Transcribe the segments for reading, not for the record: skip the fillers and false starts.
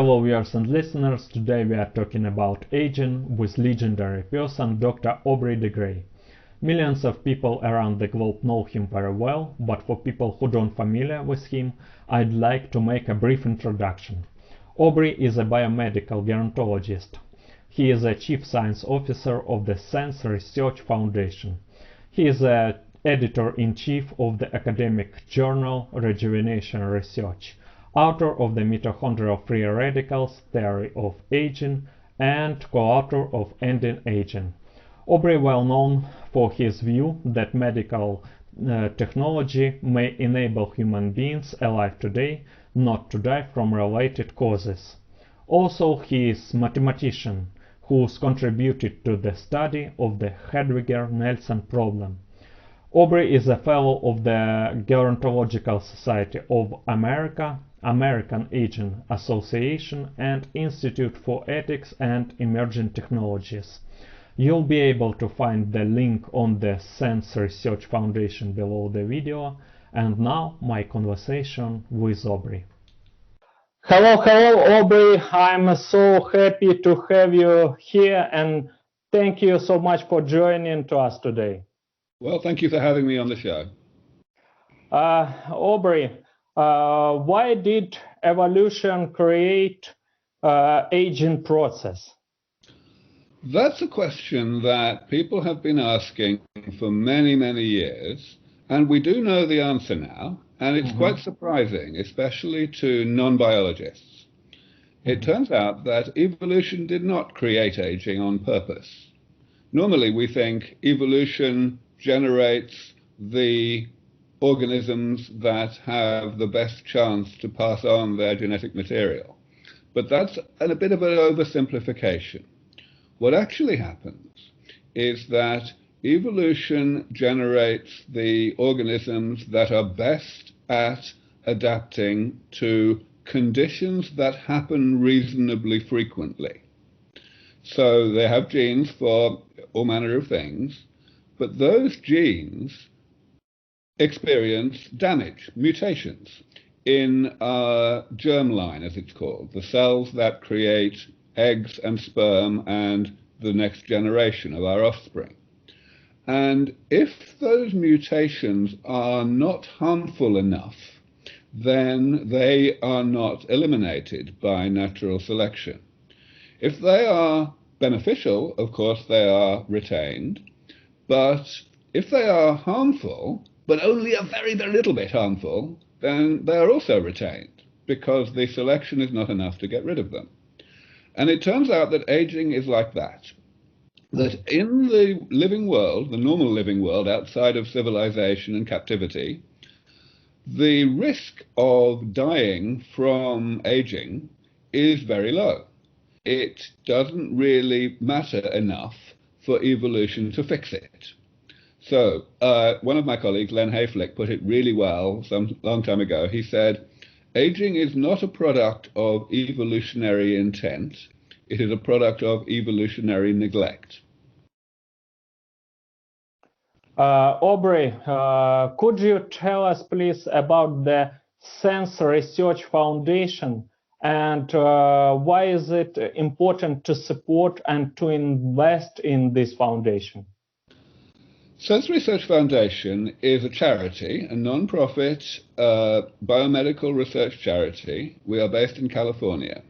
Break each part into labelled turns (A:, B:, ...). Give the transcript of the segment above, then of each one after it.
A: Hello viewers and listeners, today we are talking about aging with legendary person Dr. Aubrey de Grey. Millions of people around the globe know him very well, but for people who don't familiar with him, I'd like to make a brief introduction. Aubrey is a biomedical gerontologist. He is a Chief Science Officer of the SENS Research Foundation. He is a Editor-in-Chief of the academic journal Rejuvenation Research, author of the mitochondrial free radicals theory of aging, and co-author of Ending Aging. Aubrey well known for his view that medical technology may enable human beings alive today not to die from related causes. Also, he is a mathematician who's contributed to the study of the Hedwiger-Nelson problem. Aubrey is a fellow of the Gerontological Society of America, American Aging Association, and Institute for Ethics and Emerging Technologies. You'll be able to find the link on the SENS Research Foundation below the video. And now my conversation with Aubrey. Hello, Aubrey. I'm so happy to have you here, and thank you so much for joining to us today.
B: Well, thank you for having me on the show.
A: Aubrey, why did evolution create aging process?
B: That's a question that people have been asking for many, many years, and we do know the answer now, and it's quite surprising, especially to non-biologists. It turns out that evolution did not create aging on purpose. Normally, we think evolution generates the organisms that have the best chance to pass on their genetic material. But that's a bit of an oversimplification. What actually happens is that evolution generates the organisms that are best at adapting to conditions that happen reasonably frequently. So they have genes for all manner of things, but those genes experience damage, mutations, in our germline, as it's called, the cells that create eggs and sperm and the next generation of our offspring. And if those mutations are not harmful enough, then they are not eliminated by natural selection. If they are beneficial, of course, they are retained. But if they are harmful, but only a very, very little bit harmful, then they are also retained, because the selection is not enough to get rid of them. And it turns out that aging is like that. That in the living world, the normal living world outside of civilization and captivity, the risk of dying from aging is very low. It doesn't really matter enough for evolution to fix it. So one of my colleagues, Len Hayflick, put it really well some long time ago. He said, aging is not a product of evolutionary intent. It is a product of evolutionary neglect.
A: Aubrey, could you tell us, please, about the SENS Research Foundation and why is it important to support and to invest in this foundation?
B: SENS Research Foundation is a charity, a non-profit biomedical research charity. We are based in California.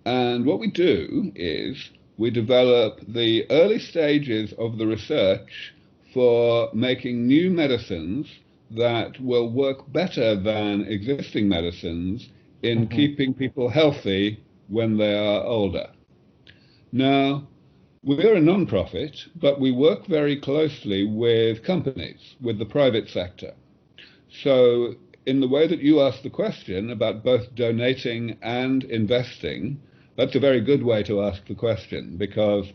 B: And what we do is we develop the early stages of the research for making new medicines that will work better than existing medicines in keeping people healthy when they are older. Now, we're a non-profit, but we work very closely with companies, with the private sector. So in the way that you asked the question about both donating and investing, that's a very good way to ask the question, because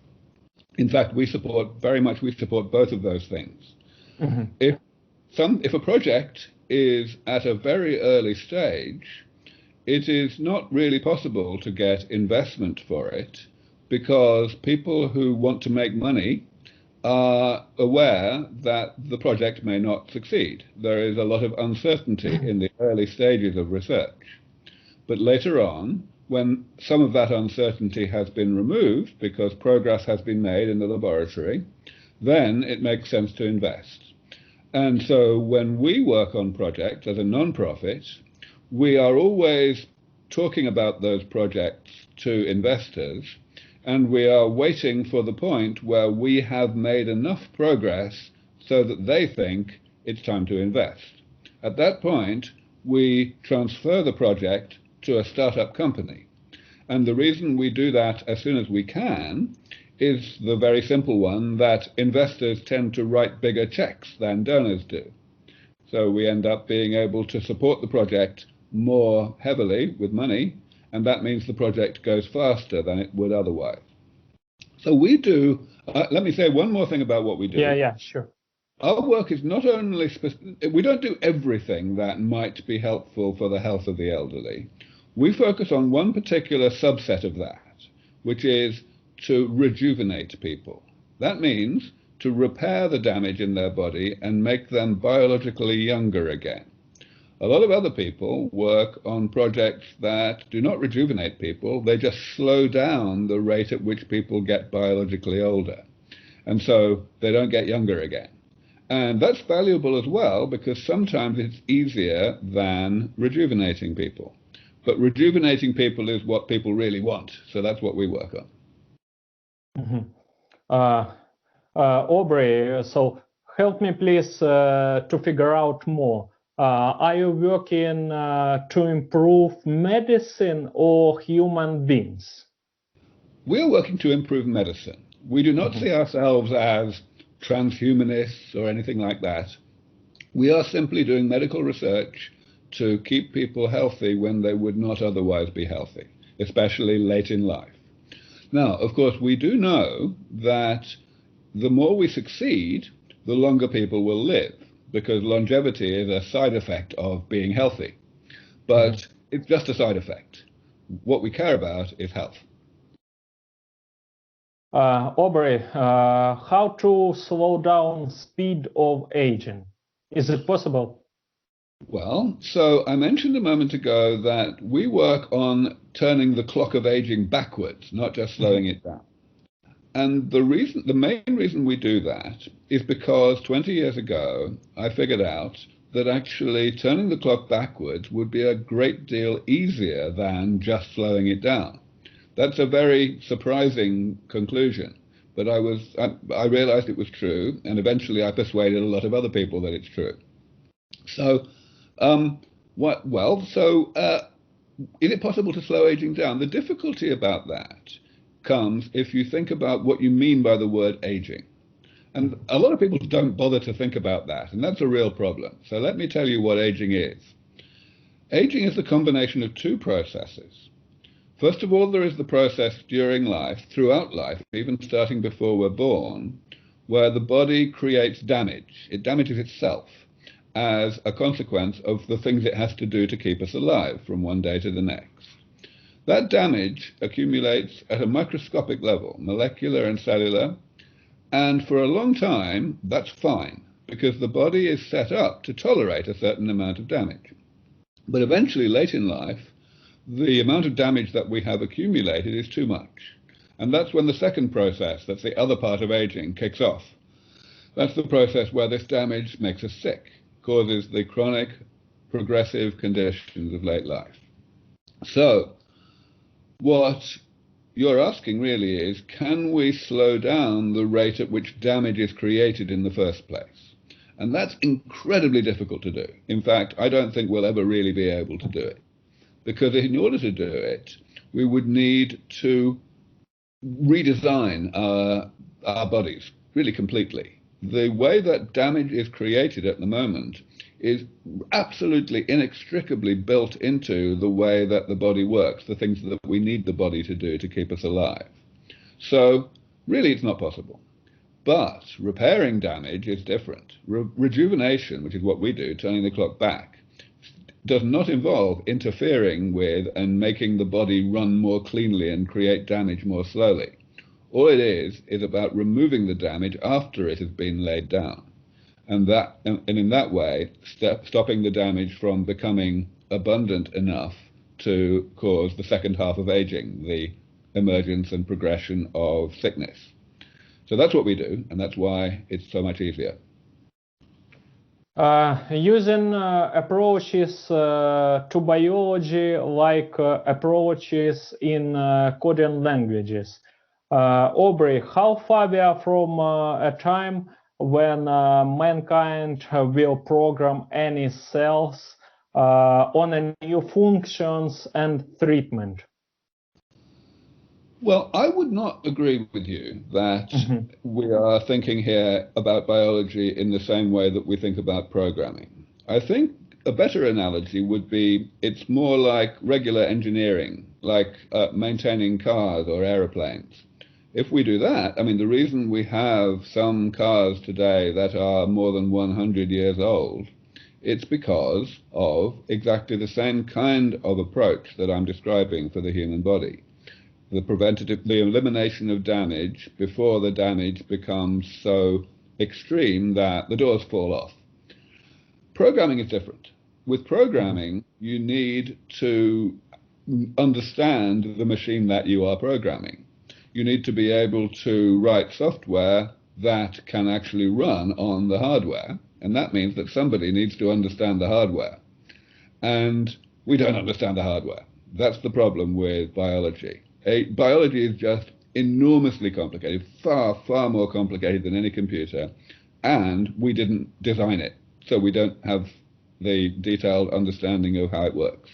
B: in fact we support both of those things. If a project is at a very early stage, it is not really possible to get investment for it, because people who want to make money are aware that the project may not succeed. There is a lot of uncertainty in the early stages of research. But later on, when some of that uncertainty has been removed because progress has been made in the laboratory, then it makes sense to invest. And so when we work on projects as a non-profit, we are always talking about those projects to investors, and we are waiting for the point where we have made enough progress so that they think it's time to invest. At that point, we transfer the project to a startup company. And the reason we do that as soon as we can is the very simple one that investors tend to write bigger checks than donors do. So we end up being able to support the project more heavily with money, and that means the project goes faster than it would otherwise. So we do, let me say one more thing about what we do.
A: Yeah, sure.
B: Our work is not only, we don't do everything that might be helpful for the health of the elderly. We focus on one particular subset of that, which is to rejuvenate people. That means to repair the damage in their body and make them biologically younger again. A lot of other people work on projects that do not rejuvenate people, they just slow down the rate at which people get biologically older. And so they don't get younger again. And that's valuable as well because sometimes it's easier than rejuvenating people. But rejuvenating people is what people really want, so that's what we work on.
A: Aubrey, so help me please to figure out more. Are you working to improve medicine or human beings?
B: We're working to improve medicine. We do not see ourselves as transhumanists or anything like that. We are simply doing medical research to keep people healthy when they would not otherwise be healthy, especially late in life. Now, of course, we do know that the more we succeed, the longer people will live, because longevity is a side effect of being healthy. But it's just a side effect. What we care about is health.
A: Aubrey, how to slow down speed of aging? Is it possible?
B: Well, so I mentioned a moment ago that we work on turning the clock of aging backwards, not just slowing it down. And the main reason we do that is because 20 years ago, I figured out that actually turning the clock backwards would be a great deal easier than just slowing it down. That's a very surprising conclusion, but I realized it was true, and eventually I persuaded a lot of other people that it's true. So, is it possible to slow aging down? The difficulty about that comes if you think about what you mean by the word aging. And a lot of people don't bother to think about that, and that's a real problem. So let me tell you what aging is. Aging is the combination of two processes. First of all, there is the process during life, throughout life, even starting before we're born, where the body creates damage. It damages itself as a consequence of the things it has to do to keep us alive from one day to the next. That damage accumulates at a microscopic level, molecular and cellular, and for a long time, that's fine, because the body is set up to tolerate a certain amount of damage. But eventually, late in life, the amount of damage that we have accumulated is too much. And that's when the second process, that's the other part of aging, kicks off. That's the process where this damage makes us sick, causes the chronic, progressive conditions of late life. So, what you're asking really is, can we slow down the rate at which damage is created in the first place? And that's incredibly difficult to do. In fact, I don't think we'll ever really be able to do it. Because in order to do it, we would need to redesign our bodies really completely. The way that damage is created at the moment is absolutely inextricably built into the way that the body works, the things that we need the body to do to keep us alive. So really it's not possible. But repairing damage is different. Rejuvenation, which is what we do, turning the clock back, does not involve interfering with and making the body run more cleanly and create damage more slowly. All it is about removing the damage after it has been laid down. And in that way, stopping the damage from becoming abundant enough to cause the second half of aging, the emergence and progression of sickness. So that's what we do, and that's why it's so much easier.
A: Using approaches to biology like approaches in coding languages. Aubrey, how far we are from a time when mankind will program any cells on a new functions and treatment?
B: Well, I would not agree with you that we are thinking here about biology in the same way that we think about programming. I think a better analogy would be it's more like regular engineering, like maintaining cars or aeroplanes. If we do that, I mean, the reason we have some cars today that are more than 100 years old, it's because of exactly the same kind of approach that I'm describing for the human body. The elimination of damage before the damage becomes so extreme that the doors fall off. Programming is different. With programming, you need to understand the machine that you are programming. You need to be able to write software that can actually run on the hardware, and that means that somebody needs to understand the hardware. And we don't understand the hardware. That's the problem with biology. Biology is just enormously complicated, far, far more complicated than any computer, and we didn't design it, so we don't have the detailed understanding of how it works.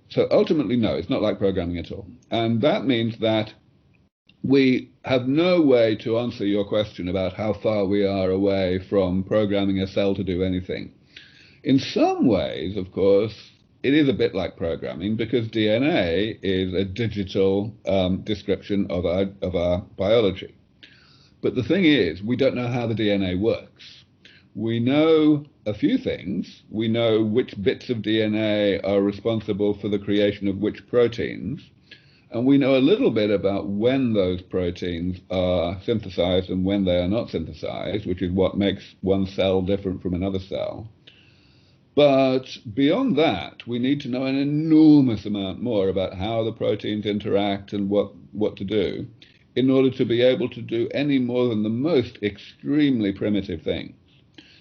B: So ultimately, no, it's not like programming at all. And that means that we have no way to answer your question about how far we are away from programming a cell to do anything. In some ways, of course, it is a bit like programming because DNA is a digital description of our biology. But the thing is, we don't know how the DNA works. We know a few things. We know which bits of DNA are responsible for the creation of which proteins. And we know a little bit about when those proteins are synthesized and when they are not synthesized, which is what makes one cell different from another cell. But beyond that, we need to know an enormous amount more about how the proteins interact and what to do in order to be able to do any more than the most extremely primitive things.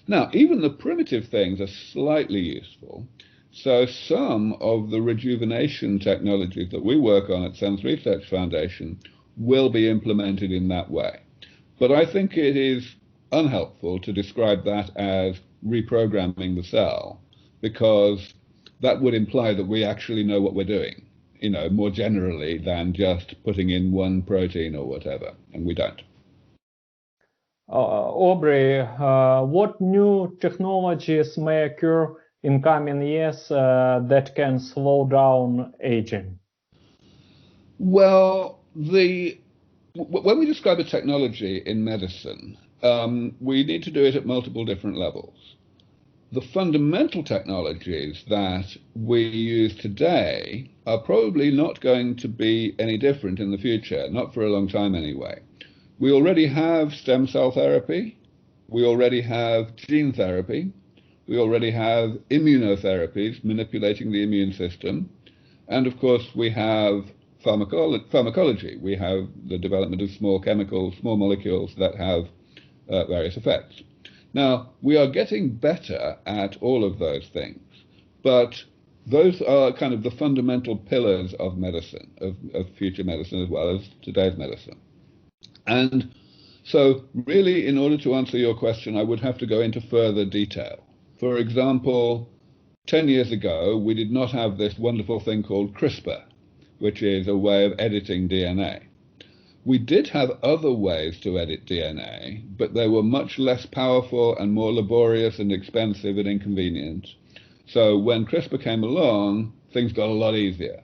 B: Now, even the primitive things are slightly useful. So some of the rejuvenation technologies that we work on at SENS Research Foundation will be implemented in that way. But I think it is unhelpful to describe that as reprogramming the cell, because that would imply that we actually know what we're doing, more generally than just putting in one protein or whatever, and we don't.
A: Aubrey, what new technologies may occur in coming years that can slow down aging?
B: Well, when we describe a technology in medicine, we need to do it at multiple different levels. The fundamental technologies that we use today are probably not going to be any different in the future, not for a long time anyway. We already have stem cell therapy, we already have gene therapy, we already have immunotherapies manipulating the immune system, and of course we have pharmacology. We have the development of small chemicals, small molecules that have various effects. Now, we are getting better at all of those things, but those are kind of the fundamental pillars of medicine, of future medicine as well as today's medicine. And so really, in order to answer your question, I would have to go into further detail. For example, 10 years ago, we did not have this wonderful thing called CRISPR, which is a way of editing DNA. We did have other ways to edit DNA, but they were much less powerful and more laborious and expensive and inconvenient. So when CRISPR came along, things got a lot easier.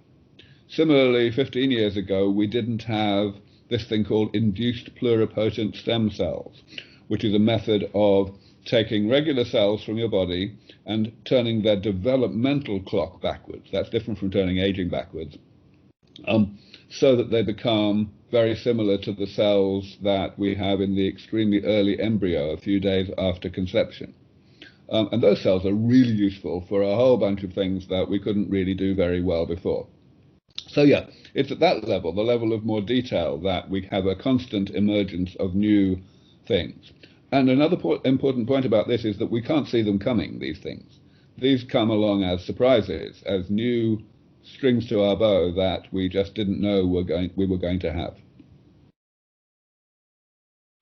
B: Similarly, 15 years ago, we didn't have this thing called induced pluripotent stem cells, which is a method of taking regular cells from your body and turning their developmental clock backwards. That's different from turning aging backwards. So that they become very similar to the cells that we have in the extremely early embryo a few days after conception. And those cells are really useful for a whole bunch of things that we couldn't really do very well before. So yeah, it's at that level, the level of more detail, that we have a constant emergence of new things. And another important point about this is that we can't see them coming, these things. These come along as surprises, as new strings to our bow that we just didn't know we were going to have.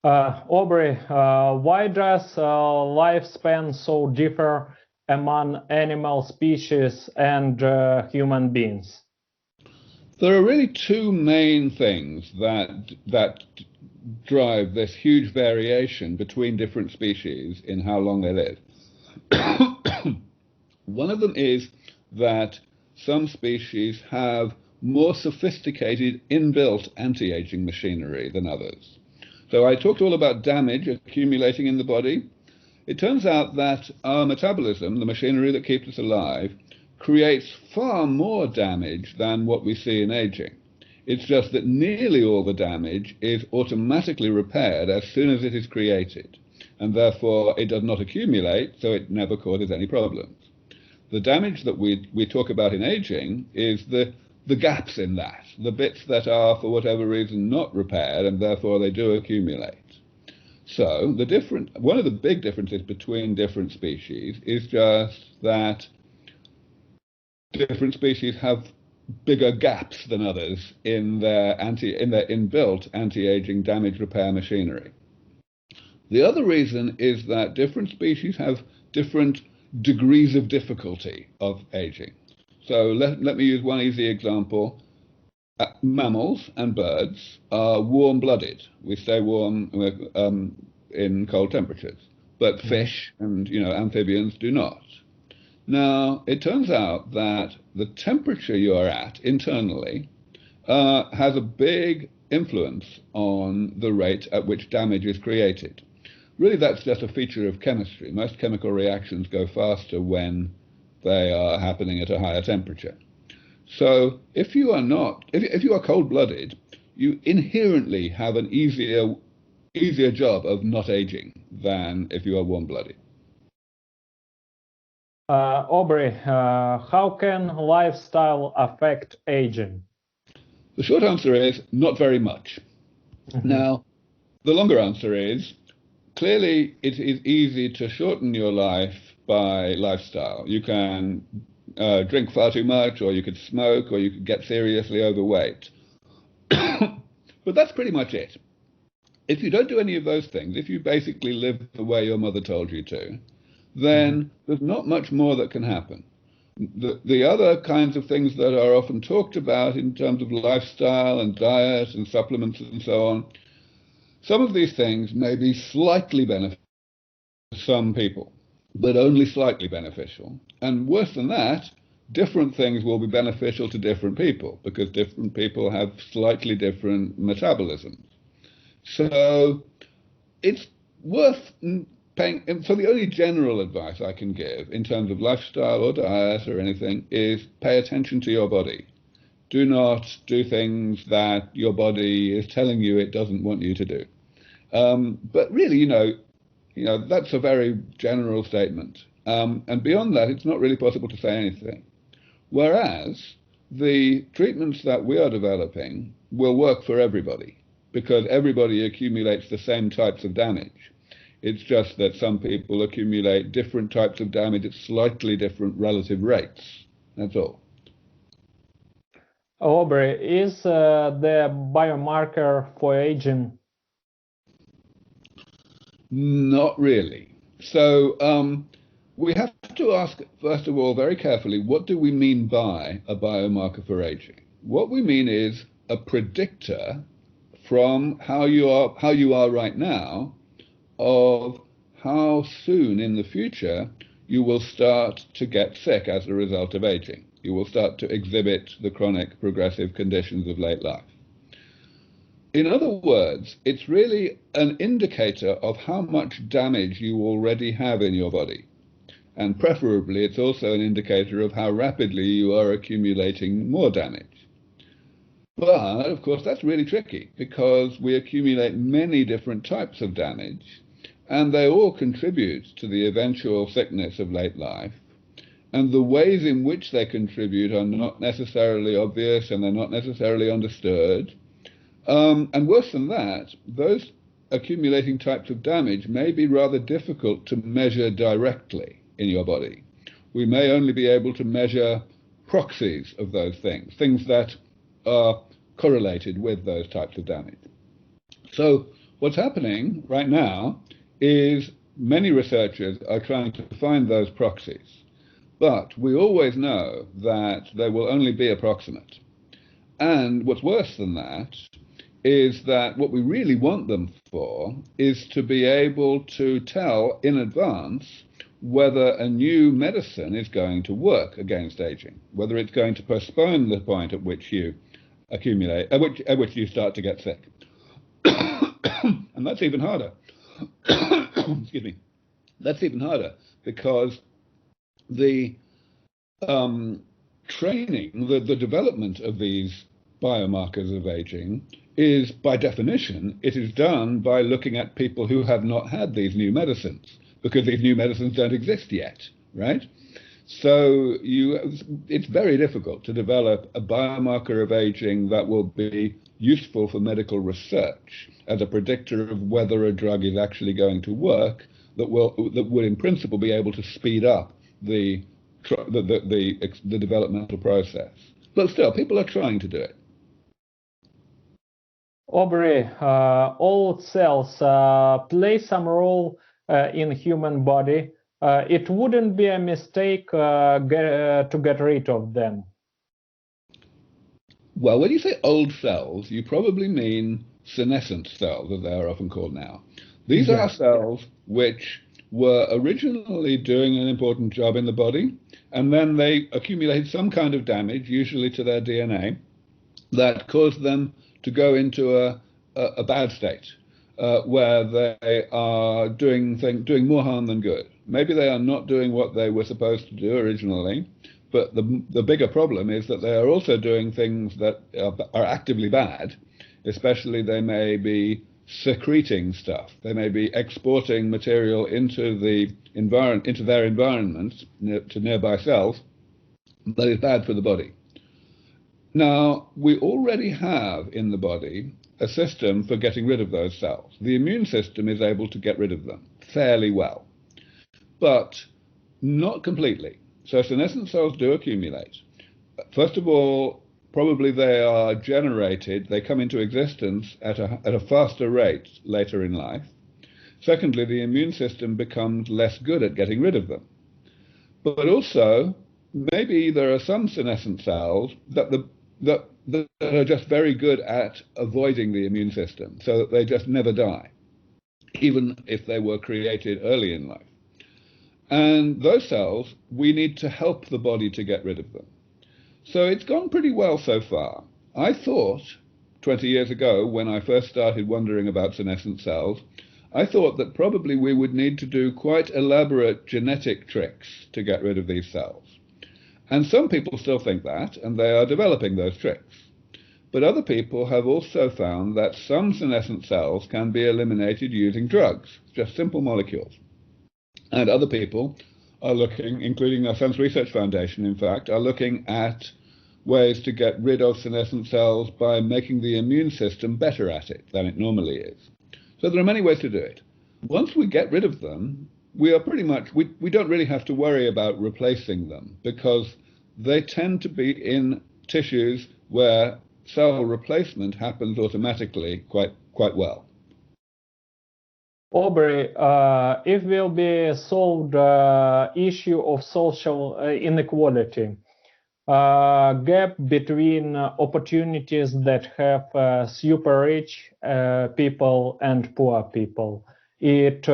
A: Aubrey, why does lifespan so differ among animal species and human beings?
B: There are really two main things that drive this huge variation between different species in how long they live. One of them is that some species have more sophisticated inbuilt anti-aging machinery than others. So I talked all about damage accumulating in the body. It turns out that our metabolism, the machinery that keeps us alive, creates far more damage than what we see in aging. It's just that nearly all the damage is automatically repaired as soon as it is created, and therefore it does not accumulate, so it never causes any problems. The damage that we talk about in aging is the gaps in that, the bits that are, for whatever reason, not repaired, and therefore they do accumulate. So one of the big differences between different species is just that different species have bigger gaps than others in their inbuilt anti-aging damage repair machinery. The other reason is that different species have different degrees of difficulty of aging. So let me use one easy example. Mammals and birds are warm-blooded. We stay warm in cold temperatures. But fish and amphibians do not. Now, it turns out that the temperature you're at internally has a big influence on the rate at which damage is created. Really, that's just a feature of chemistry. Most chemical reactions go faster when they are happening at a higher temperature. So if you are cold-blooded, you inherently have an easier job of not aging than if you are warm-blooded.
A: Aubrey, how can lifestyle affect aging?
B: The short answer is not very much. Now, the longer answer is, clearly it is easy to shorten your life by lifestyle. You can drink far too much, or you could smoke, or you could get seriously overweight. But that's pretty much it. If you don't do any of those things, if you basically live the way your mother told you to, then there's not much more that can happen. The other kinds of things that are often talked about in terms of lifestyle and diet and supplements and so on, some of these things may be slightly beneficial to some people, but only slightly beneficial. And worse than that, different things will be beneficial to different people, because different people have slightly different metabolisms. So it's worth paying. So the only general advice I can give in terms of lifestyle or diet or anything is pay attention to your body. Do not do things that your body is telling you it doesn't want you to do. But really, that's a very general statement. And beyond that, it's not really possible to say anything. Whereas the treatments that we are developing will work for everybody, because everybody accumulates the same types of damage. It's just that some people accumulate different types of damage at slightly different relative rates. That's all.
A: Aubrey, is the biomarker for aging?
B: Not really. So we have to ask, first of all, very carefully, what do we mean by a biomarker for aging? What we mean is a predictor from how you are right now of how soon in the future you will start to get sick as a result of aging. You will start to exhibit the chronic progressive conditions of late life. In other words, it's really an indicator of how much damage you already have in your body. And preferably, it's also an indicator of how rapidly you are accumulating more damage. But, of course, that's really tricky, because we accumulate many different types of damage, and they all contribute to the eventual sickness of late life. And the ways in which they contribute are not necessarily obvious, and they're not necessarily understood. And worse than that, those accumulating types of damage may be rather difficult to measure directly in your body. We may only be able to measure proxies of those things, things that are correlated with those types of damage. So what's happening right now is many researchers are trying to find those proxies. But we always know that they will only be approximate. And what's worse than that is that what we really want them for is to be able to tell in advance whether a new medicine is going to work against aging, whether it's going to postpone the point at which you accumulate, at which you start to get sick. And that's even harder. Excuse me. That's even harder because the training, the development of these biomarkers of aging is, by definition, it is done by looking at people who have not had these new medicines, because these new medicines don't exist yet, right? So it's very difficult to develop a biomarker of aging that will be useful for medical research as a predictor of whether a drug is actually going to work, that would in principle be able to speed up the developmental process. But still, people are trying to do it.
A: Aubrey, all cells play some role in human body. It wouldn't be a mistake to get rid of them.
B: Well, when you say old cells, you probably mean senescent cells, as they are often called now. These are cells which were originally doing an important job in the body, and then they accumulated some kind of damage, usually to their DNA, that caused them to go into a bad state, where they are doing more harm than good. Maybe they are not doing what they were supposed to do originally, but the bigger problem is that they are also doing things that are actively bad. Especially, they may be secreting stuff. They may be exporting material into their environment, to nearby cells, that is bad for the body. Now, we already have in the body a system for getting rid of those cells. The immune system is able to get rid of them fairly well, but not completely. So senescent cells do accumulate. First of all, probably they are generated, they come into existence at a faster rate later in life. Secondly, the immune system becomes less good at getting rid of them. But also, maybe there are some senescent cells that are just very good at avoiding the immune system, so that they just never die, even if they were created early in life. And those cells, we need to help the body to get rid of them. So it's gone pretty well so far. I thought 20 years ago, when I first started wondering about senescent cells, I thought that probably we would need to do quite elaborate genetic tricks to get rid of these cells. And some people still think that, and they are developing those tricks. But other people have also found that some senescent cells can be eliminated using drugs, just simple molecules. And other people are looking, including our SENS Research Foundation, in fact, are looking at ways to get rid of senescent cells by making the immune system better at it than it normally is. So there are many ways to do it. Once we get rid of them, we are pretty much, we don't really have to worry about replacing them, because they tend to be in tissues where cell replacement happens automatically quite well.
A: Aubrey, if will be solved issue of social inequality, gap between opportunities that have super rich people and poor people, it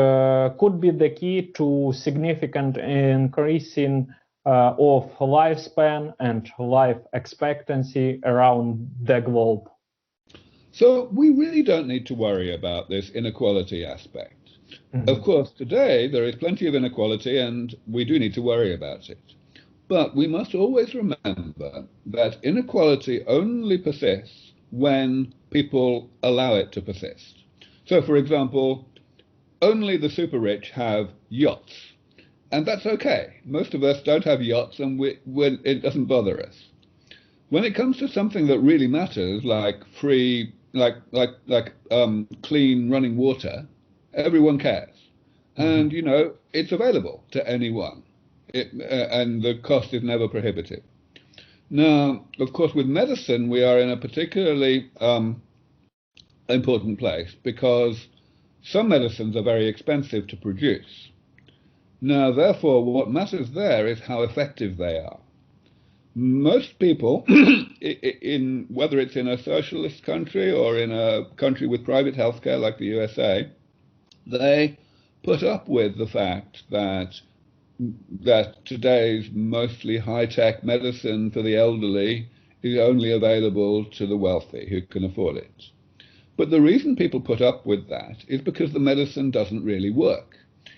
A: could be the key to significant increasing of lifespan and life expectancy around the globe.
B: So we really don't need to worry about this inequality aspect. Mm-hmm. Of course, today there is plenty of inequality and we do need to worry about it. But we must always remember that inequality only persists when people allow it to persist. So, for example, only the super rich have yachts. And that's okay. Most of us don't have yachts, and it doesn't bother us. When it comes to something that really matters, like free, clean running water, everyone cares. And, you know, it's available to anyone. And the cost is never prohibitive. Now, of course, with medicine, we are in a particularly important place because some medicines are very expensive to produce. Now, therefore, what matters there is how effective they are. Most people, whether it's in a socialist country or in a country with private healthcare like the USA, they put up with the fact that today's mostly high-tech medicine for the elderly is only available to the wealthy who can afford it. But the reason people put up with that is because the medicine doesn't really work.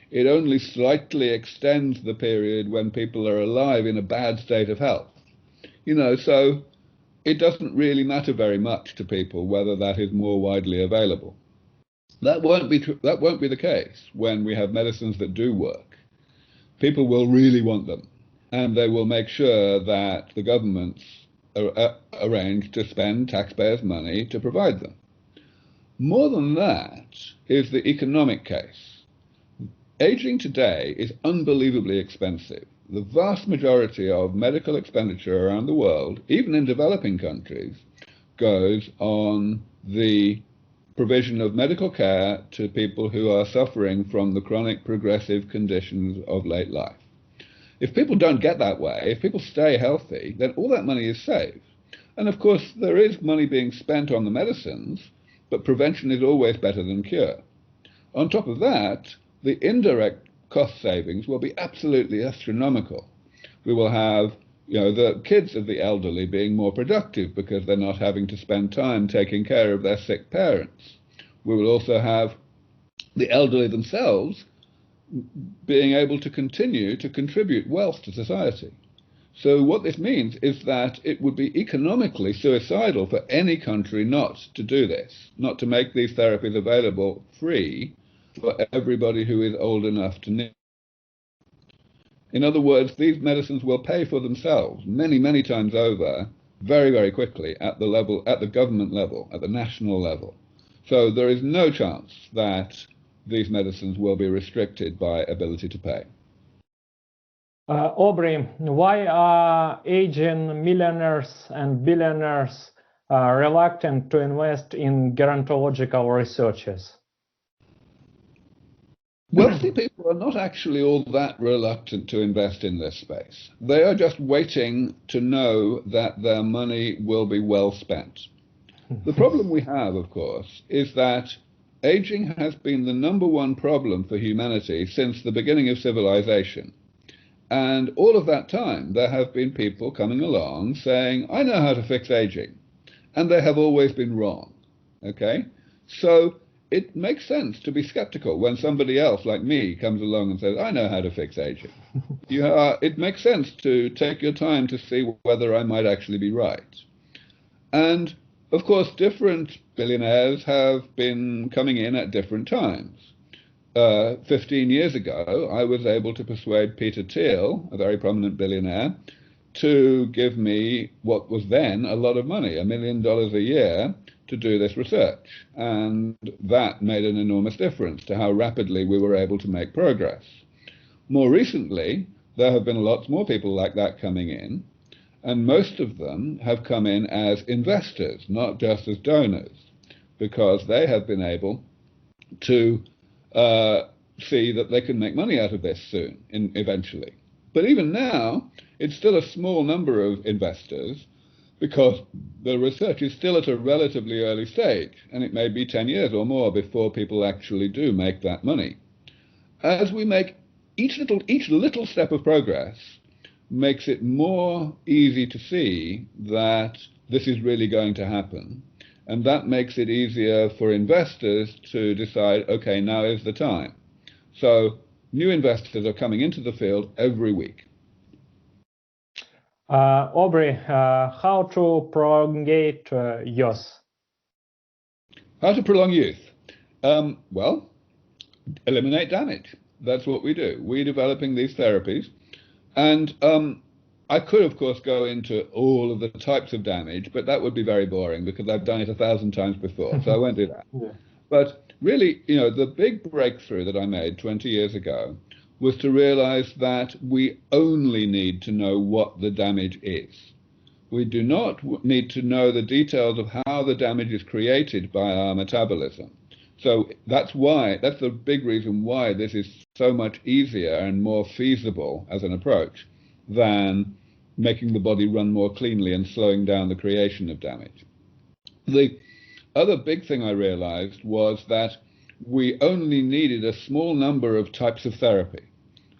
B: It only slightly extends the period when people are alive in a bad state of health. You know, so it doesn't really matter very much to people whether that is more widely available. That won't be the case when we have medicines that do work. People will really want them, and they will make sure that the governments arrange to spend taxpayers' money to provide them. More than that is the economic case. Aging today is unbelievably expensive. The vast majority of medical expenditure around the world, even in developing countries, goes on the provision of medical care to people who are suffering from the chronic progressive conditions of late life. If people don't get that way, if people stay healthy, then all that money is saved. And of course, there is money being spent on the medicines, but prevention is always better than cure. On top of that, the indirect cost savings will be absolutely astronomical. We will have, you know, the kids of the elderly being more productive because they're not having to spend time taking care of their sick parents. We will also have the elderly themselves being able to continue to contribute wealth to society. So what this means is that it would be economically suicidal for any country not to do this, not to make these therapies available free for everybody who is old enough to need. In other words, these medicines will pay for themselves many, many times over very, very quickly at the government level, at the national level. So there is no chance that these medicines will be restricted by ability to pay.
A: Aubrey, why are Asian millionaires and billionaires reluctant to invest in gerontological researches?
B: Wealthy people are not actually all that reluctant to invest in this space. They are just waiting to know that their money will be well spent. The problem we have, of course, is that aging has been the #1 problem for humanity since the beginning of civilization. And all of that time, there have been people coming along saying, I know how to fix aging. And they have always been wrong. Okay? So it makes sense to be skeptical when somebody else like me comes along and says, I know how to fix aging. It makes sense to take your time to see whether I might actually be right. And, of course, different billionaires have been coming in at different times. 15 years ago, I was able to persuade Peter Thiel, a very prominent billionaire, to give me what was then a lot of money, $1 million a year, to do this research. And that made an enormous difference to how rapidly we were able to make progress. More recently, there have been lots more people like that coming in, and most of them have come in as investors, not just as donors, because they have been able to see that they can make money out of this soon, eventually. But even now, it's still a small number of investors because the research is still at a relatively early stage, and it may be 10 years or more before people actually do make that money. As we make each little step of progress makes it more easy to see that this is really going to happen. And that makes it easier for investors to decide, okay, now is the time. So new investors are coming into the field every week.
A: Aubrey, how to prolongate youth?
B: How to prolong youth? Well, eliminate damage. That's what we do. We're developing these therapies. And I could, of course, go into all of the types of damage, but that would be very boring because I've done it 1,000 times before, so I won't do that.
A: Yeah.
B: But really, the big breakthrough that I made 20 years ago was to realize that we only need to know what the damage is. We do not need to know the details of how the damage is created by our metabolism. So that's the big reason why this is so much easier and more feasible as an approach than making the body run more cleanly and slowing down the creation of damage. The other big thing I realized was that we only needed a small number of types of therapy.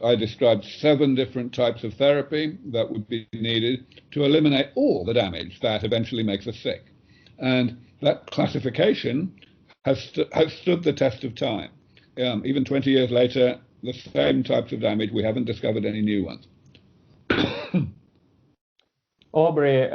B: I described 7 different types of therapy that would be needed to eliminate all the damage that eventually makes us sick. And that classification has stood the test of time. Even 20 years later, the same types of damage, we haven't discovered any new ones.
A: Aubrey,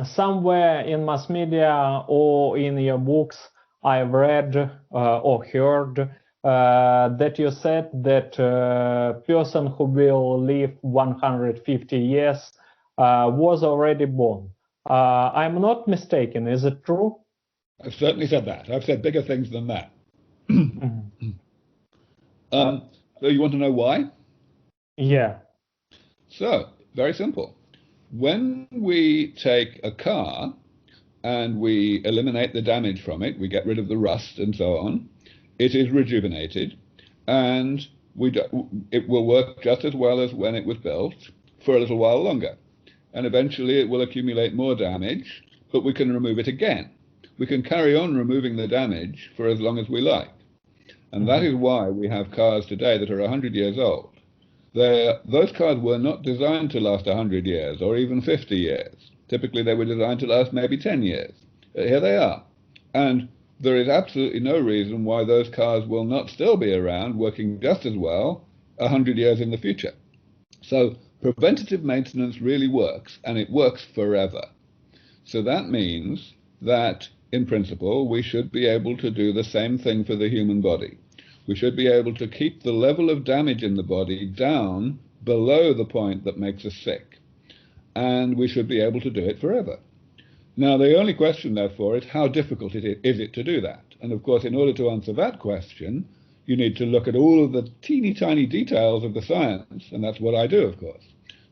A: somewhere in mass media or in your books, I've read or heard that you said that a person who will live 150 years was already born. I'm not mistaken, is it true?
B: I've certainly said that. I've said bigger things than that. So you want to know why?
A: Yeah.
B: So, very simple. When we take a car and we eliminate the damage from it, we get rid of the rust and so on, it is rejuvenated and it will work just as well as when it was built for a little while longer. And eventually it will accumulate more damage, but we can remove it again. We can carry on removing the damage for as long as we like. And that is why we have cars today that are 100 years old. Those cars were not designed to last 100 years or even 50 years. Typically, they were designed to last maybe 10 years. Here they are. And there is absolutely no reason why those cars will not still be around working just as well 100 years in the future. So preventative maintenance really works, and it works forever. So that means that, in principle, we should be able to do the same thing for the human body. We should be able to keep the level of damage in the body down below the point that makes us sick. And we should be able to do it forever. Now, the only question, therefore, is how difficult is it to do that? And, of course, in order to answer that question, you need to look at all of the teeny tiny details of the science, and that's what I do, of course.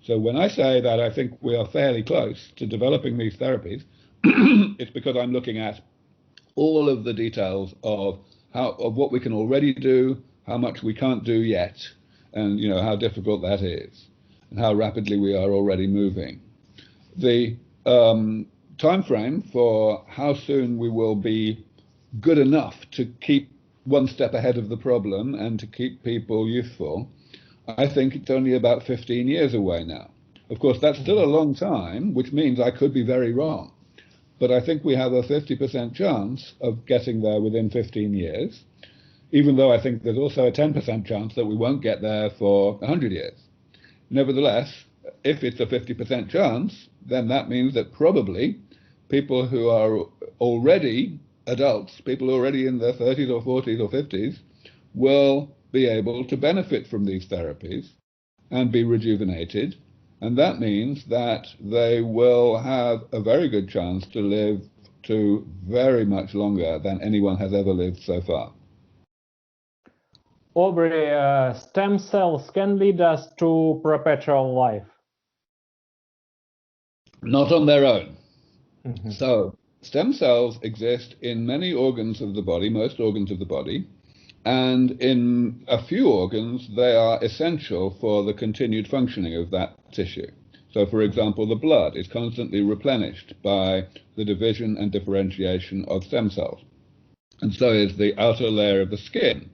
B: So when I say that I think we are fairly close to developing these therapies, it's because I'm looking at all of the details of what we can already do, how much we can't do yet, and how difficult that is, and how rapidly we are already moving. The time frame for how soon we will be good enough to keep one step ahead of the problem and to keep people youthful, I think it's only about 15 years away now. Of course, that's still a long time, which means I could be very wrong. But I think we have a 50% chance of getting there within 15 years, even though I think there's also a 10% chance that we won't get there for 100 years. Nevertheless, if it's a 50% chance, then that means that probably people who are already adults, people already in their 30s or 40s or 50s, will be able to benefit from these therapies and be rejuvenated. And that means that they will have a very good chance to live to very much longer than anyone has ever lived so far.
A: Aubrey, stem cells can lead us to perpetual life?
B: Not on their own. So stem cells exist in many organs of the body, most organs of the body, and in a few organs they are essential for the continued functioning of that tissue. So, for example, the blood is constantly replenished by the division and differentiation of stem cells. And so is the outer layer of the skin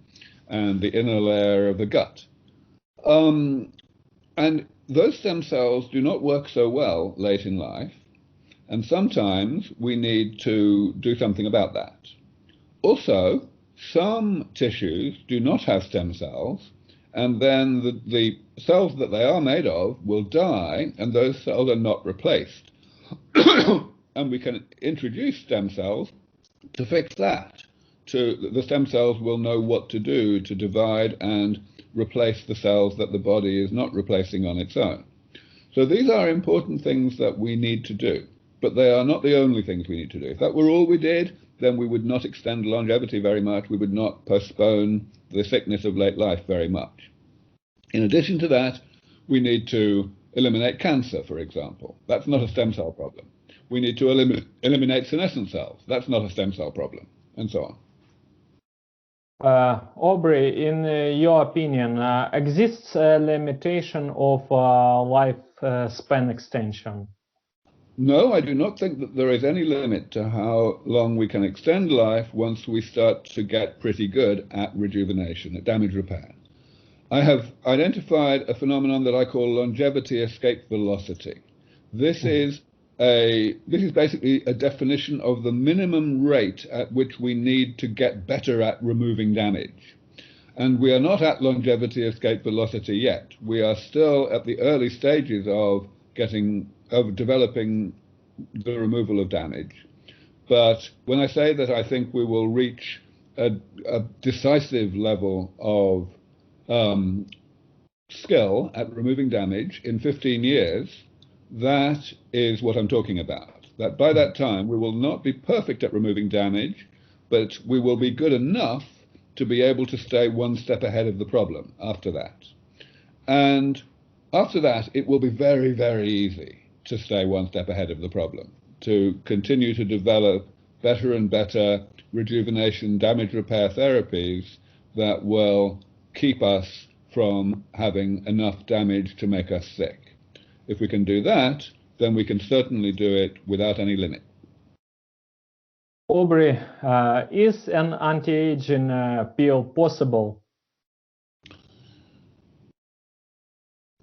B: and the inner layer of the gut. And those stem cells do not work so well late in life, and sometimes we need to do something about that. Also, some tissues do not have stem cells, and then the cells that they are made of will die, and those cells are not replaced. And we can introduce stem cells to fix that, the stem cells will know what to do to divide and replace the cells that the body is not replacing on its own. So these are important things that we need to do, but they are not the only things we need to do. If that were all we did, then we would not extend longevity very much. We would not postpone the sickness of late life very much. In addition to that, we need to eliminate cancer, for example. That's not a stem cell problem. We need to eliminate senescent cells. That's not a stem cell problem, and so on.
A: Aubrey, in your opinion, exists a limitation of lifespan extension?
B: No, I do not think that there is any limit to how long we can extend life once we start to get pretty good at rejuvenation, at damage repair. I have identified a phenomenon that I call longevity escape velocity. This is basically a definition of the minimum rate at which we need to get better at removing damage. And we are not at longevity escape velocity yet. We are still at the early stages of developing the removal of damage. But when I say that I think we will reach a decisive level of skill at removing damage in 15 years, that is what I'm talking about. That by that time, we will not be perfect at removing damage, but we will be good enough to be able to stay one step ahead of the problem after that. And after that, it will be very, very easy to stay one step ahead of the problem, to continue to develop better and better rejuvenation, damage repair therapies that will keep us from having enough damage to make us sick. If we can do that, then we can certainly do it without any limit.
A: Aubrey, is an anti-aging pill possible?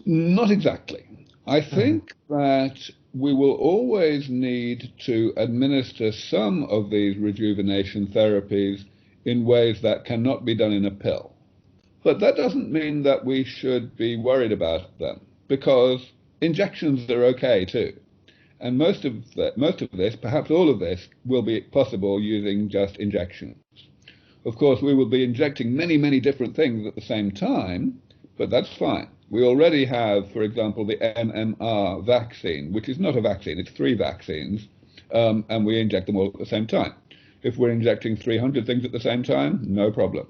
B: Not exactly. I think that we will always need to administer some of these rejuvenation therapies in ways that cannot be done in a pill. But that doesn't mean that we should be worried about them, because injections are okay too. And most of this, perhaps all of this, will be possible using just injections. Of course, we will be injecting many, many different things at the same time, but that's fine. We already have, for example, the MMR vaccine, which is not a vaccine, it's 3 vaccines, and we inject them all at the same time. If we're injecting 300 things at the same time, no problem.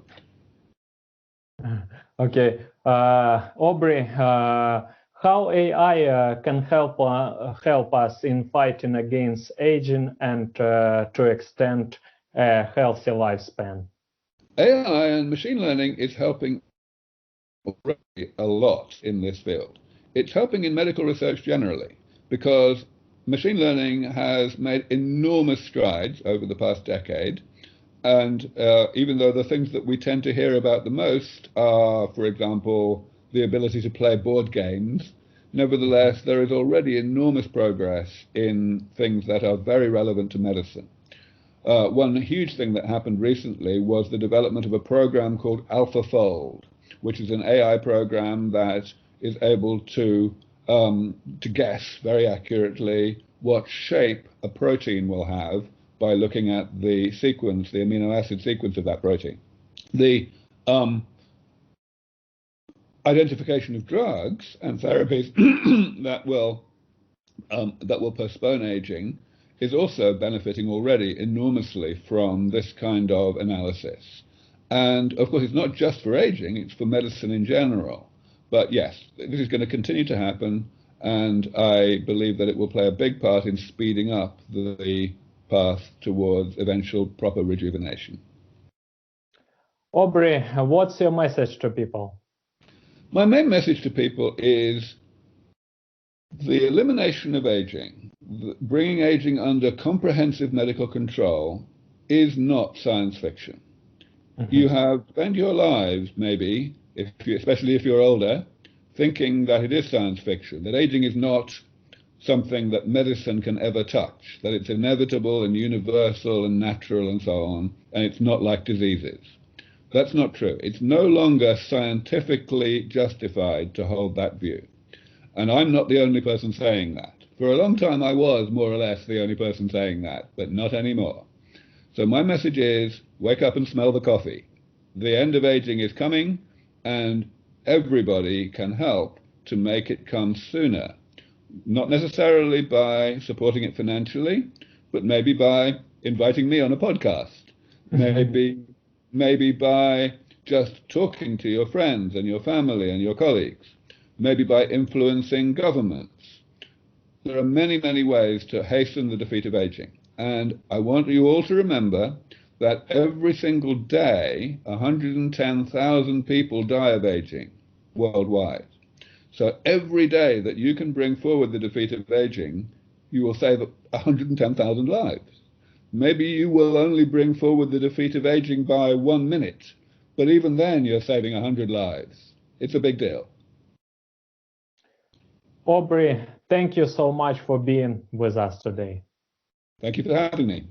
A: Okay. Aubrey, how AI can help us in fighting against aging and to extend a healthy lifespan?
B: AI and machine learning is helping already a lot in this field. It's helping in medical research generally, because machine learning has made enormous strides over the past decade. And even though the things that we tend to hear about the most are, for example, the ability to play board games, nevertheless, there is already enormous progress in things that are very relevant to medicine. One huge thing that happened recently was the development of a program called AlphaFold, which is an AI program that is able to guess very accurately what shape a protein will have by looking at the sequence, the amino acid sequence of that protein. The identification of drugs and therapies that will postpone aging is also benefiting already enormously from this kind of analysis. And of course, it's not just for aging, it's for medicine in general. But yes, this is going to continue to happen, and I believe that it will play a big part in speeding up the path towards eventual proper rejuvenation.
A: Aubrey, what's your message to people?
B: My main message to people is the elimination of aging, bringing aging under comprehensive medical control, is not science fiction. You have spent your lives, maybe, especially if you're older, thinking that it is science fiction, that aging is not something that medicine can ever touch, that it's inevitable and universal and natural and so on, and it's not like diseases. That's not true. It's no longer scientifically justified to hold that view. And I'm not the only person saying that. For a long time I was more or less the only person saying that, but not anymore. So my message is, wake up and smell the coffee. The end of aging is coming, and everybody can help to make it come sooner. Not necessarily by supporting it financially, but maybe by inviting me on a podcast. Maybe by just talking to your friends and your family and your colleagues. Maybe by influencing governments. There are many, many ways to hasten the defeat of aging. And I want you all to remember that every single day, 110,000 people die of aging worldwide. So every day that you can bring forward the defeat of aging, you will save 110,000 lives. Maybe you will only bring forward the defeat of aging by 1 minute, but even then you're saving 100 lives. It's a big deal.
A: Aubrey, thank you so much for being with us today.
B: Thank you for having me.